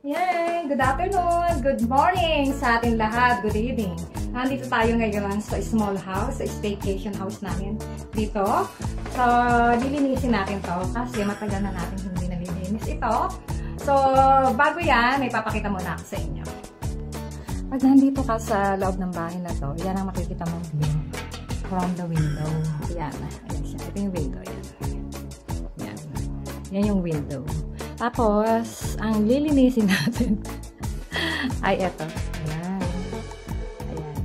Yay! Good afternoon! Good morning sa ating lahat. Good evening. Nandito tayo ngayon sa small house, sa staycation house namin dito. So, lilinisin natin to kasi matagal na natin hindi nalilinis ito. So, bago yan, may papakita muna ako sa inyo. Pag nandito ka sa loob ng bahay na to, yan ang makikita mong view from the window. Yan. Ayan siya. Ito yung window. Yan. Yan. Yan yung window. Tapos, ang lilinisin natin ay ito. Ayan. Ayan.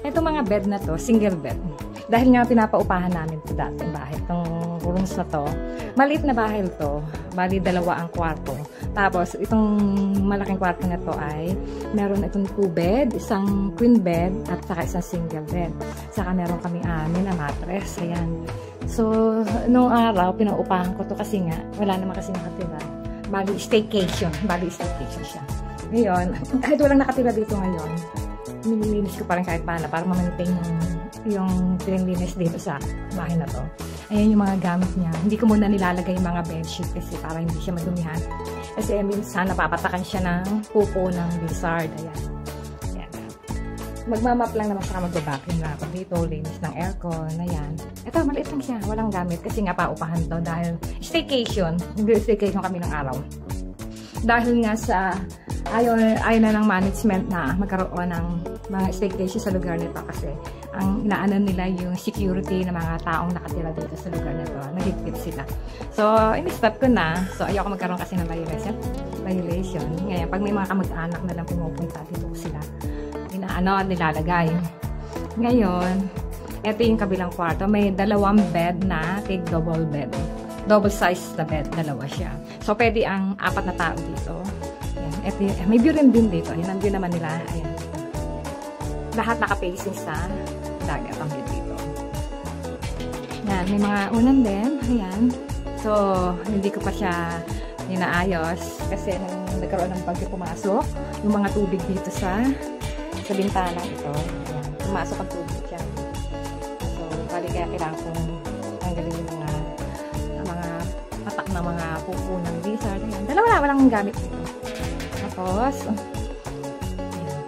Itong mga bed na to, single bed. Dahil nga pinapaupahan namin ito dating bahay. Itong rooms na to. Maliit na bahay to. Bali, dalawa ang kwarto. Tapos, itong malaking kwarto na to ay meron itong 2 bed, isang queen bed, at saka isang single bed. Saka meron kami amin na mattress. Ayan. So, noong araw, pinaupahan ko to kasi nga, wala naman kasi nakatira. Bali, staycation. Bali, staycation siya. Ngayon, kahit walang nakatira dito ngayon, nililinis ko pa rin kahit paano para ma-maintain yung pinilinis dito sa bahay na to. Ayan yung mga gamit niya. Hindi ko muna nilalagay yung mga bedsheet kasi para hindi siya madumihan. Kasi minsan napapatakan siya ng pupo ng lizard. Ayan. Ayan. Magmamap lang naman siya, magbabakin na ako dito. Linis ng aircon. Ayan. Ito, maliit lang siya. Walang gamit kasi nga paupahan to dahil staycation. Staycation kami ng araw. Dahil nga sa ayaw na ng management na magkaroon ng mga staycation sa lugar nito kasi ang inaanan nila yung security ng mga taong nakatira dito sa lugar nito. Nahigpit sila. So, in-stop ko na. So, ayoko magkaroon kasi ng violation. Ngayon, pag may mga kamag-anak na lang pumupunta dito sila, nilalagay. Ngayon, ito yung kabilang kwarto. May 2 bed na double bed. Double size na bed. 2 siya. So, pwede ang 4 na tao dito. Ayan. Ito yung, may view rin din dito. Ayan, ang view naman nila. Ayan. Lahat naka-facing sa dagat ang view dito. Ayan. May mga unan din. Ayan. So, hindi ko pa siya inaayos. Kasi nung nagkaroon ng bagyo pumasok, yung mga tubig dito sa bintana ito. Ayan. Pumasok ang tubig siya. So, bali kaya kailangan kong tanggalin yung mga patak na mga pupo ng lizard. Ayan. Walang gamit dito. Tapos, ayan.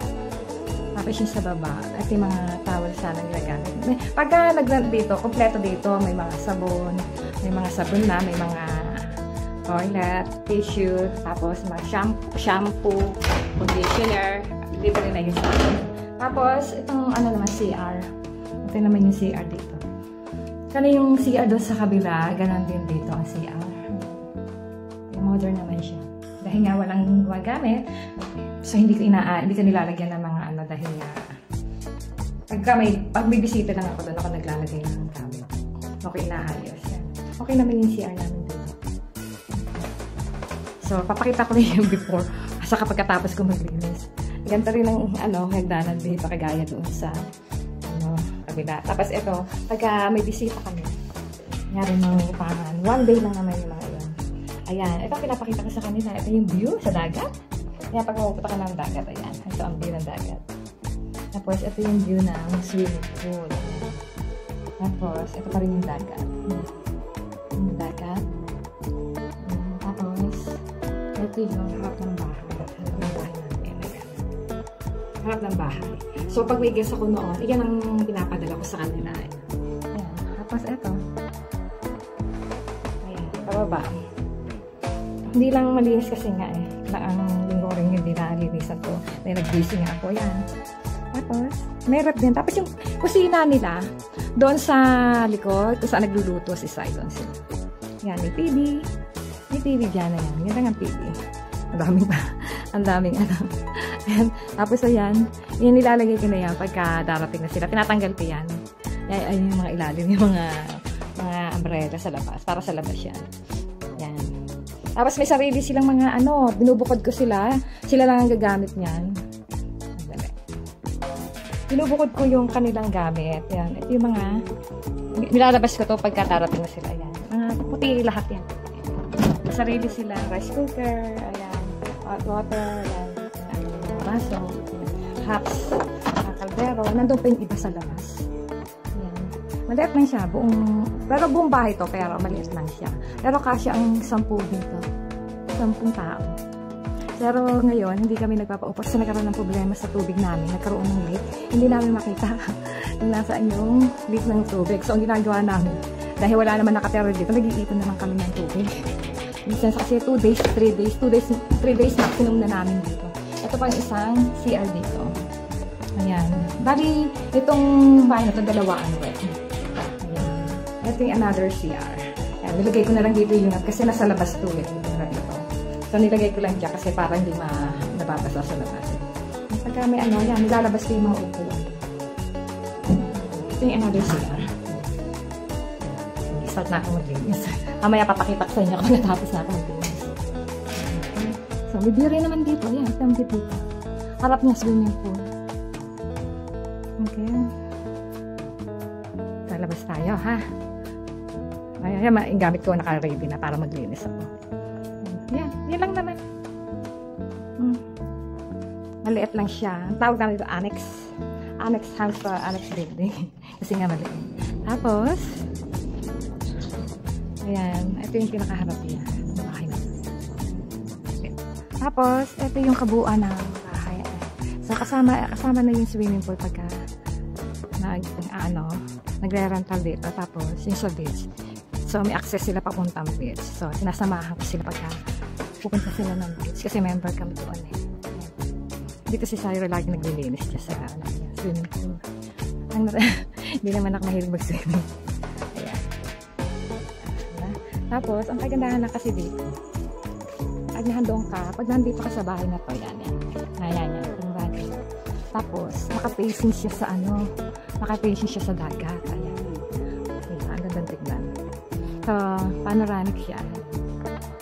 Tapos yung sa baba, at yung mga towel sana nilagamit. Pagka nagland dito, kompleto dito, may mga sabon, may mga toilet, tissue, tapos mga shampoo, conditioner, dito rin na yung sabon. Tapos, itong naman CR. Ito naman yung CR dito. Kano yung CR doon sa kabila, ganon din dito ang CR. Modern naman siya. Dahil nga walang gumagamit, so hindi ko nilalagyan ng mga dahil nga pag may bisita lang ako doon, ako naglalagay lang ng gamit. Okay, inaayos yan. Okay naman yung CR namin dito. So, papakita ko rin yung before sa pagkatapos ko maglinis. Ganito rin ang hagdanan dito kagaya doon sa kabila. Tapos ito, pagka may bisita kami, nangyari ng upahan. 1 day lang naman yung mga yun. Ayan, ito pinapakita ko sa kanila. Ito yung view sa dagat. Kaya pag mapupunta ka ng dagat, ayan. Ito ang view ng dagat. Tapos ito yung view ng swimming pool. Tapos ito pa rin yung dagat. Yung dagat. Tapos ito yung harap ng bahay. Harap ng bahay. So pag may guest ako noon, iyan ang pinapadala ko sa kanila. Ayan. Tapos ito. Ayan, pababa. Hindi lang malinis kasi nga ang linggo rin hindi nalinisan ko. Dahil nag-busy nga ako. Yan. Tapos, may rep din. Tapos yung kusina nila, doon sa likod, kung saan nagluluto si Sidon sila. Yan, may TV. May TV dyan na yan. Yan lang ang TV. Ang daming Ayan. Tapos ayan, yung nilalagay ko na yan pagka darating na sila. Tinatanggal ko yan. Yan yung mga ilalim, yung mga umbrella sa labas. Para sa labas yan. Yan. Tapos may sarili silang mga binubukod ko sila. Sila lang ang gagamit niyan. Binubukod ko yung kanilang gamit. Yan. Ito yung mga nilalabas ko to pagka darating na sila. Yan. Mga puti lahat yan. May sarili silang rice cooker. Ayan. Hot water. Ayan. Baso. Cups. Kaldero. Nandun pa yung iba sa labas. Ayan. Maliit lang siya. Pero buong bahay to. Pero maliit lang siya. Pero kasya ang 10 dito. 10 tao. Pero ngayon, hindi kami nagpapaupo kasi nagkaroon ng problema sa tubig namin. Nagkaroon ng leak. Hindi namin makita kung nasaan yung leak ng tubig. So, ang ginagawa namin, dahil wala naman nakatero dito, nag-iipon naman kami ng tubig. Minsan kasi 2 days, 3 days, 3 days maximum na namin dito. Ito pa yung isang CR dito. Ayan. Bali, itong bahay na ito, dalawaan ulit. Ayan. Ito yung another CR. Ayan, nilagay ko na lang dito yung kasi nasa labas ito eh. Ito. So, nilagay ko lang dyan kasi para hindi nababasa sa labas. Pagka may ano, yan, nilalabas ko yung mga upo. Ito yung another CR. Start na ako maglinis. Mamaya papakita ko sa inyo kung natapos na ako maglinis. Okay. So, may beer naman dito. Yan, ito yung dito. Harap niya swimming pool. Okay. Lalabas tayo, ha? Ayan, yung gamit ko naka-ready na para maglinis ako. Yan, yan lang naman. Maliit lang siya. Ang tawag namin ito, annex. Annex house or annex building. Kasi nga maliit. Tapos, ayan, ito yung pinakaharap niya. Okay na. Okay. Tapos, ito yung kabuuan ng bahay. So, kasama na yung swimming pool pagka nagre-rental dito. Tapos, yung sa beach. So, may access sila papuntang beach. So, sinasamahan ko sila pagka pupunta sila ng beach. Kasi member kami doon eh. Dito si Syro lagi naglilinis siya sa swimming pool. Hindi naman ako mahilig mag-swimming. Ayan. Tapos, ang kagandahan na kasi dito, pag nahandoon ka, pag nandito ka sa bahay na to, yan. Ayan. Yung bahay. Tapos, naka-facing siya sa naka-facing siya sa dagat. Ayan. Diba? Ang gandang tignan. So, panoramic siya.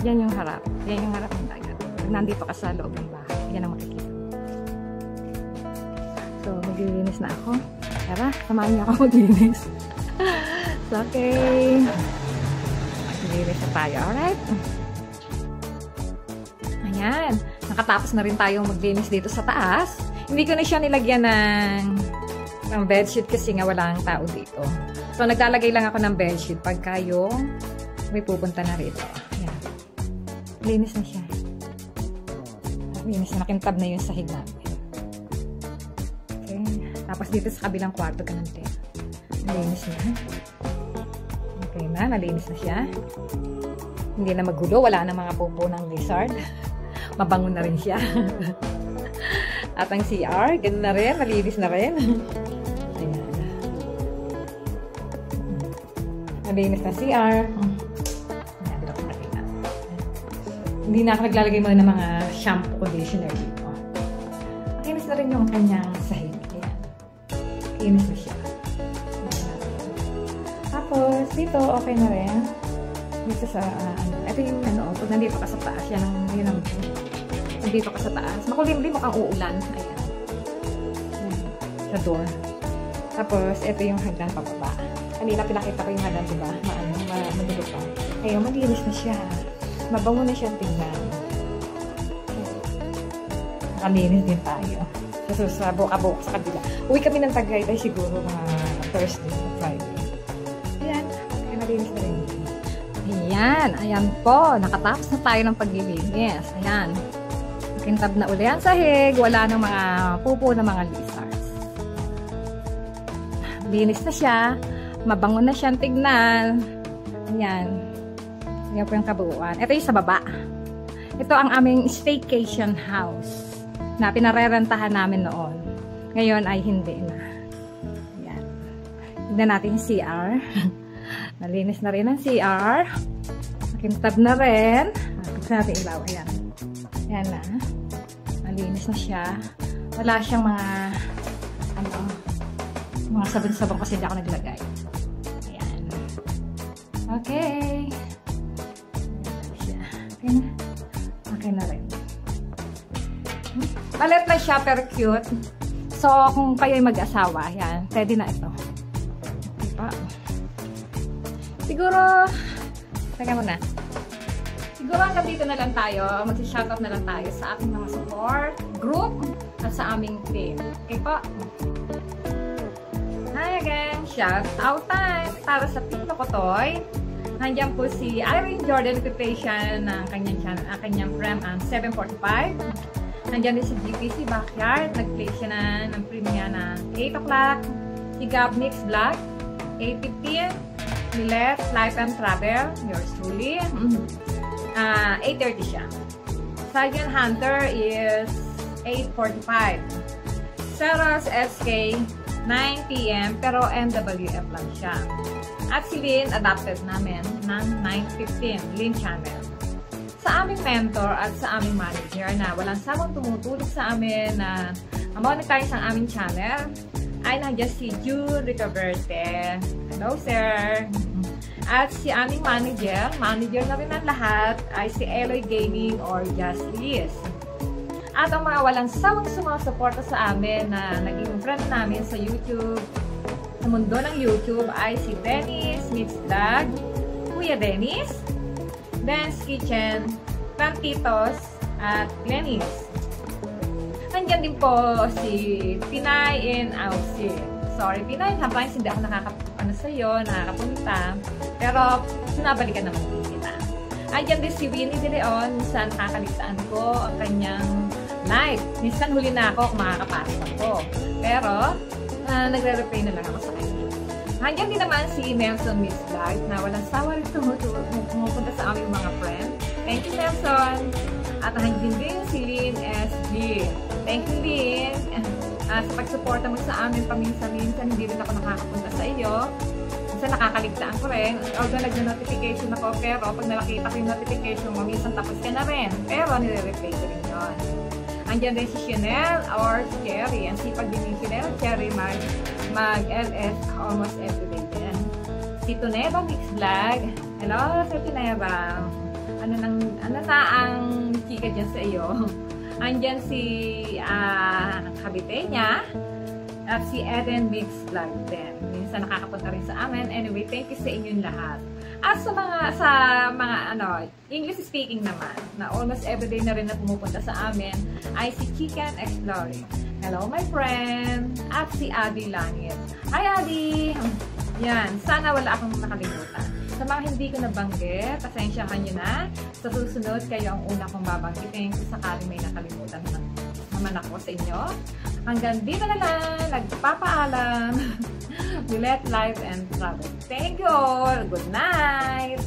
Yan yung harap. Yan yung harap ng dagat. Pag nandito ka sa loob ng bahay, yan ang makikita. So, maglilinis na ako. Tara, samahan niyo ako maglinis. So, okay. Maglilinis na tayo. Alright? Ayan. Nakatapos na rin tayong maglinis dito sa taas. Hindi ko na siya nilagyan ng bedsheet kasi nga walang tao dito. So, naglalagay lang ako ng bedsheet pagka yung may pupunta na rito. Ayan. Linis na siya. Linis na. Nakintab na yung sahig namin. Okay. Tapos dito sa kabilang kwarto, ganun din. Nalinis na. Okay na. Nalinis na siya. Hindi na magulo. Wala na mga pupo ng lizard. Mabango na rin siya. At ang CR, ganun na rin. Malinis na rin. Ayan. Malinis na CR. Hindi na ako naglalagay muna ng mga shampoo conditioner dito. Kinis na rin yung kanyang sahig. Ayan. Kinis na siya. Tapos, dito, okay na rin. Dito sa, ito yung pag nandito ka sa taas, yan ang nandito ka sa taas. Makulimlim, mukhang uulan. Ayan. Sa door. Tapos, ito yung hagdan pababa. Kanina pinakita ko yung hagdan, diba? Madulo pa. Ayun, maglinis na siya. Mabango na siyang tingnan. Nakalinis din tayo. Sa buka-buka sa kabila. Uwi kami ng Tagaytay siguro mga Thursday o Friday. Ayan. Kaya malinis na rin. Ayan. Ayan po. Nakatapos na tayo ng paglilinis. Ayan. Makintab na uli ang sahig. Wala ng mga pupo ng mga lizards. Linis na siya. Mabango na siyang tignan. Ayan. Yan po yung kabuuan. Ito yung sa baba. Ito ang aming staycation house na pinarerentahan namin noon. Ngayon ay hindi na. Ayan. Tignan natin yung CR. Nalinis na rin ang CR. Makintab na rin. Buksan natin ilaw. Ayan. Ayan na. Nalinis na siya. Wala siyang mga mga sabon-sabon kasi hindi ako naglagay. Ayan. Okay. Okay na rin. Palit lang siya pero cute. So, kung kayo'y mag-asawa, yan, pwede na ito. Diba? Siguro, teka muna. Siguro hanggang dito na lang tayo. Mag-shoutout na lang tayo sa ating mga support group at sa aming team. Okay po? Hi again! Shout out time! Para sa Team Lokotoy. Nandiyan po si Irene Jordan, nagpe-play ng kanyang channel, kanyang prem 7:45. Nandiyan din si GPC Backyard, nag-play siya ng prem niya ng 8 o'clock. Si Gabnix Vlog, 8:15. Nilet, Life and Travel, yours truly. 8:30 siya. Sergeant Hunter is 8:45. Saras SK, 9 PM, pero NWF lang siya. At si Lynn, adapted namin ng 9:15, Lynn Channel. Sa aming mentor at sa aming manager na walang sawang tumutulong sa amin na monetize ang aming channel, ay nandiyan si June Ricaverte. Hello, sir! At si aming manager na rin ang lahat, ay si Eloy Gaming or Just Liz. At ang mga walang sawang sumasuporta sa amin na naging friend namin sa YouTube, sa mundo ng YouTube, ay si Dennis Meets Vlog, Kuya Dennis, Ben's Kitchen, Plantitos, at Glennis. Nandiyan din po si Pinay in Aussie. Sorry, Pinay, sometimes hindi ako nakakapunta. Pero, sinabalikan naman din kita. Andiyan din si Winnie De Leon, saan nakakaligtaan ko ang kanyang live. Minsan huli na ako kung makakapasok ako. Pero, nagre-replay na lang ako sa kanya. Andiyan din naman si Nelson Miss Vlog na walang sawa rin pumupunta sa aming mga friend. Thank you, Nelson! At andiyan din si Lynn SG. Thank you, Lynn! Sa pagsuporta mo sa amin paminsan-minsan, hindi rin ako nakakapunta sa iyo. Minsan nakakaligtaan ko rin. Although nag-notification ako, pero pag nakita ko yung notification mo, minsan tapos ka na rin. Pero nire-replay ko rin yun. Andiyan din si Chanel or si Cherry. Ang sipag din ni Chanel, Cherry mag-LS almost everyday din. Si Tuneba Mix Vlog. Hello, Sir Tuneba. Ano na ang chika dyan sa iyo? Andiyan si kabite niya. At si Eden Mix Vlog din. Minsan nakakapunta rin sa amin. Anyway, thank you sa inyong lahat. At sa mga English speaking naman, na almost everyday na rin na pumupunta sa amin, ay si Chicken Exploring. Hello, my friend! At si Adi Langit. Hi, Adi! Yan, sana wala akong nakalimutan. Sa mga hindi ko nabanggit, pasensyahan nyo na. Sa susunod, kayo ang una kong babanggitin kung sakaling may nakalimutan naman ako sa inyo. Hanggang dito na lang, nagpapaalam. We let life and travel. Thank you all. Good night.